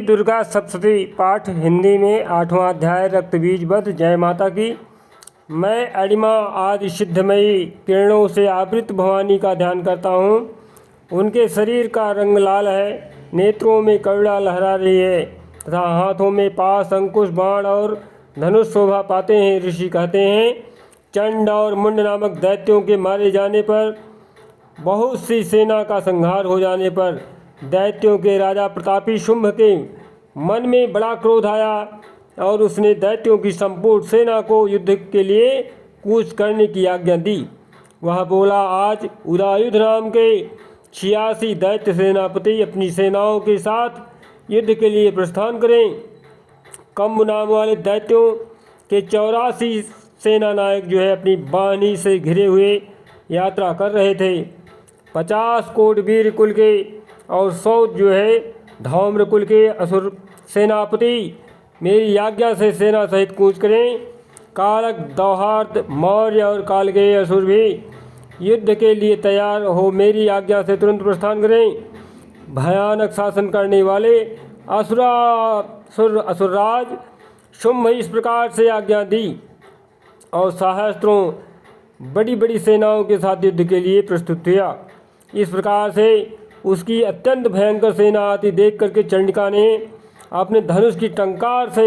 दुर्गा सप्तशती पाठ हिंदी में 8वां अध्याय रक्तबीज वध। जय माता की। मैं अणिमा आदि सिद्धमयी किरणों से आवृत भवानी का ध्यान करता हूँ। उनके शरीर का रंग लाल है, नेत्रों में करुणा लहरा रही है तथा हाथों में पास, अंकुश, बाण और धनुष शोभा पाते हैं। ऋषि कहते हैं, चंड और मुंड नामक दैत्यों के मारे जाने पर, बहुत सी सेना का संहार हो जाने पर दैत्यों के राजा प्रतापी शुंभ के मन में बड़ा क्रोध आया और उसने दैत्यों की संपूर्ण सेना को युद्ध के लिए कूच करने की आज्ञा दी। वह बोला, आज उदायुध नाम के 86 दैत्य सेनापति अपनी सेनाओं के साथ युद्ध के लिए प्रस्थान करें। कम्ब नाम वाले दैत्यों के 84 सेना नायक जो है अपनी बानी से घिरे हुए यात्रा कर रहे थे। 50 कोट वीर कुल के और 100 जो है धौम्र कुल के असुर सेनापति मेरी आज्ञा से सेना सहित कूच करें। कालक, दौहार्द, मौर्य और कालकेय असुर भी युद्ध के लिए तैयार हो मेरी आज्ञा से तुरंत प्रस्थान करें। भयानक शासन करने वाले असुरराज शुंभ इस प्रकार से आज्ञा दी और सहस्त्रों बड़ी बड़ी सेनाओं के साथ युद्ध के लिए प्रस्तुत हुआ। इस प्रकार से उसकी अत्यंत भयंकर सेना आती देख करके चंडिका ने अपने धनुष की टंकार से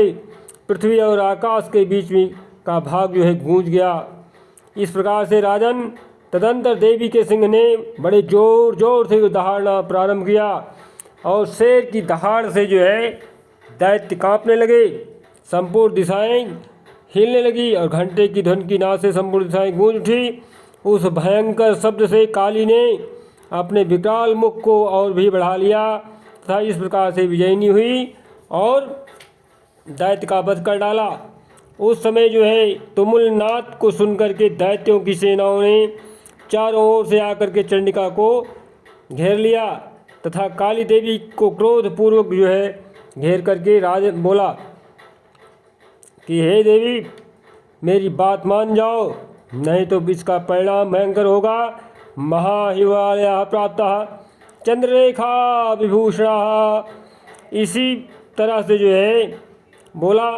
पृथ्वी और आकाश के बीच में का भाग जो है गूंज गया। इस प्रकार से राजन तदंतर देवी के सिंह ने बड़े जोर जोर से दहाड़ना प्रारंभ किया और शेर की दहाड़ से जो है दैत्य कांपने लगे। संपूर्ण दिशाएं हिलने लगी और घंटे की ध्वनि की नाद से संपूर्ण दिशाएं गूंज उठी। उस भयंकर शब्द से काली ने अपने विकराल मुख को और भी बढ़ा लिया तथा इस प्रकार से विजयिनी हुई और दैत्य का वध कर डाला। उस समय जो है तुमुल नाद को सुनकर के दैत्यों की सेनाओं ने चारों ओर से आकर के चंडिका को घेर लिया तथा काली देवी को क्रोध पूर्वक जो है घेर करके राज बोला कि हे देवी, मेरी बात मान जाओ, नहीं तो इसका परिणाम भयंकर होगा। महाहिमालय प्राप्त चंद्ररेखा विभूषण। इसी तरह से जो है बोला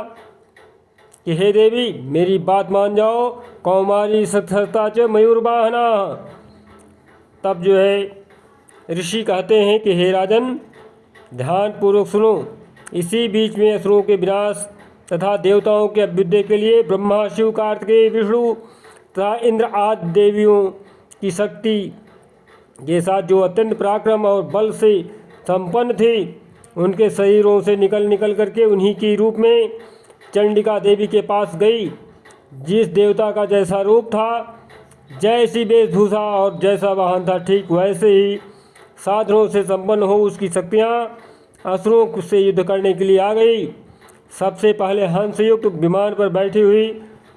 कि हे देवी, मेरी बात मान जाओ। कौमारी सत्सता च मयूरवाहना। तब जो है ऋषि कहते हैं कि हे राजन, ध्यान पूर्वक सुनो। इसी बीच में असुरों के विनाश तथा देवताओं के अभ्युदय के लिए ब्रह्मा, शिव, कार्तिकेय, विष्णु तथा इंद्र आदि देवियों की शक्ति के साथ जो अत्यंत पराक्रम और बल से संपन्न थी, उनके शरीरों से निकल करके उन्हीं की रूप में चंडिका देवी के पास गई। जिस देवता का जैसा रूप था, जैसी वेशभूषा और जैसा वाहन था, ठीक वैसे ही साधनों से संपन्न हो उसकी शक्तियाँ असुरों से युद्ध करने के लिए आ गई। सबसे पहले हंसयुक्त विमान पर बैठी हुई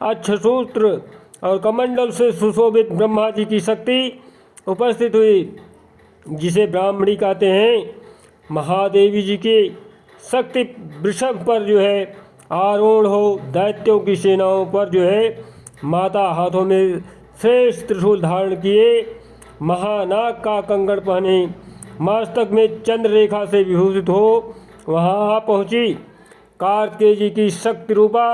अक्षसूत्र और कमंडल से सुशोभित ब्रह्मा जी की शक्ति उपस्थित हुई, जिसे ब्राह्मणी कहते हैं। महादेवी जी की शक्ति वृषभ पर जो है आरोहण हो दैत्यों की सेनाओं पर जो है माता हाथों में श्रेष्ठ त्रिशूल धारण किए, महानाग का कंगन पहने, मस्तक में चंद्र रेखा से विभूषित हो वहाँ पहुँची। कार्तिकेय जी की शक्ति रूपा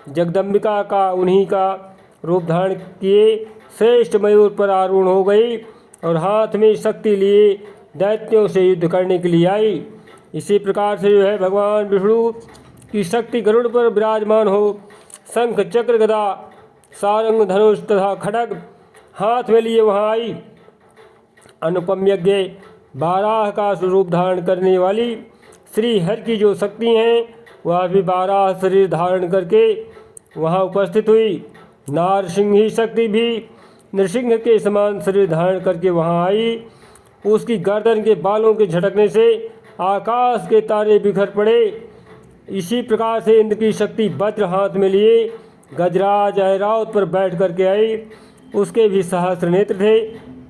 जगदम्बिका का उन्हीं का रूप धारण किए श्रेष्ठ मयूर पर आरूढ़ हो गई और हाथ में शक्ति लिए दैत्यों से युद्ध करने के लिए आई। इसी प्रकार से जो है भगवान विष्णु की शक्ति गरुड़ पर विराजमान हो शंख, चक्र, गदा, सारंग, धनुष तथा खड्ग हाथ में लिए वहाँ आई। अनुपम यज्ञ बाराह का स्वरूप धारण करने वाली श्री हरि की जो शक्ति हैं, वह भी 12 शरीर धारण करके वहाँ उपस्थित हुई। नारसिंही शक्ति भी नृसिंह के समान शरीर धारण करके वहाँ आई। उसकी गर्दन के बालों के झटकने से आकाश के तारे बिखर पड़े। इसी प्रकार से इंद्र की शक्ति वज्र हाथ में लिए गजराज ऐरावत पर बैठ करके आई। उसके भी सहस्त्र नेत्र थे।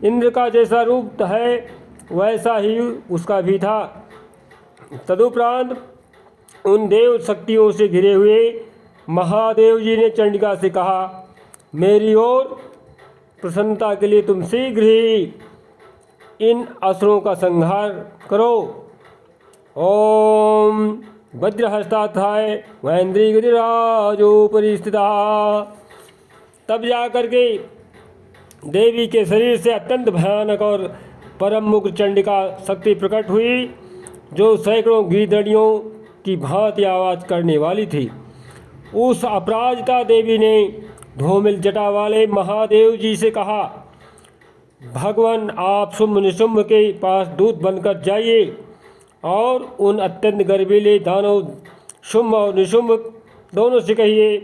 इंद्र का जैसा रूप है वैसा ही उसका भी था। तदुपरांत उन देव शक्तियों से घिरे हुए महादेव जी ने चंडिका से कहा, मेरी ओर प्रसन्नता के लिए तुम शीघ्र ही इन असुरों का संहार करो। ओम वज्रहस्ताथाय महेंद्रीगिरिराजोपरि स्थिता। तब जा करके देवी के शरीर से अत्यंत भयानक और परम मुग्ध चंडिका शक्ति प्रकट हुई, जो सैकड़ों गिरधड़ियों की भांति आवाज़ करने वाली थी। उस अपराजिता देवी ने धूमिल जटा वाले महादेव जी से कहा, भगवान आप शुंभ निशुंभ के पास दूत बनकर जाइए और उन अत्यंत गर्वीले दानव शुंभ और निशुंभ दोनों से कहिए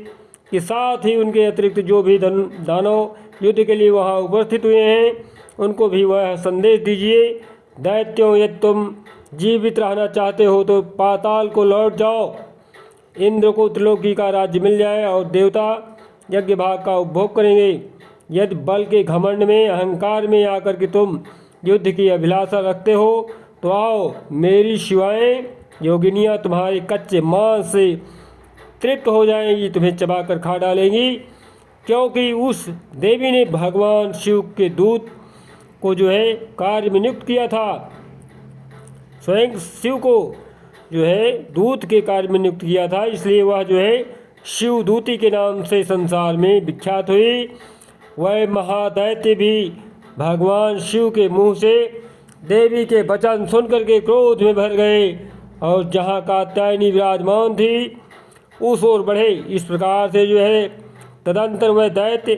कि साथ ही उनके अतिरिक्त जो भी दानव युद्ध के लिए वहाँ उपस्थित हुए हैं उनको भी वह संदेश दीजिए, दैत्यों यदि तुम जीवित रहना चाहते हो तो पाताल को लौट जाओ, इंद्र को त्रिलोकी का राज्य मिल जाए और देवता यज्ञ भाग का उपभोग करेंगे। यदि बल के घमंड में अहंकार में आकर के तुम युद्ध की अभिलाषा रखते हो तो आओ, मेरी शिवाएं योगिनियाँ तुम्हारे कच्चे मांस से तृप्त हो जाएंगी, तुम्हें चबाकर खा डालेंगी। क्योंकि उस देवी ने भगवान शिव के दूत को जो है कार्य में नियुक्त किया था, स्वयं शिव को जो है दूत के कार्य में नियुक्त किया था, इसलिए वह जो है शिव दूती के नाम से संसार में विख्यात हुई। वह महादैत्य भी भगवान शिव के मुंह से देवी के वचन सुनकर के क्रोध में भर गए और जहाँ कात्यायनी विराजमान थी उस ओर बढ़े। इस प्रकार से जो है तदंतर वह दैत्य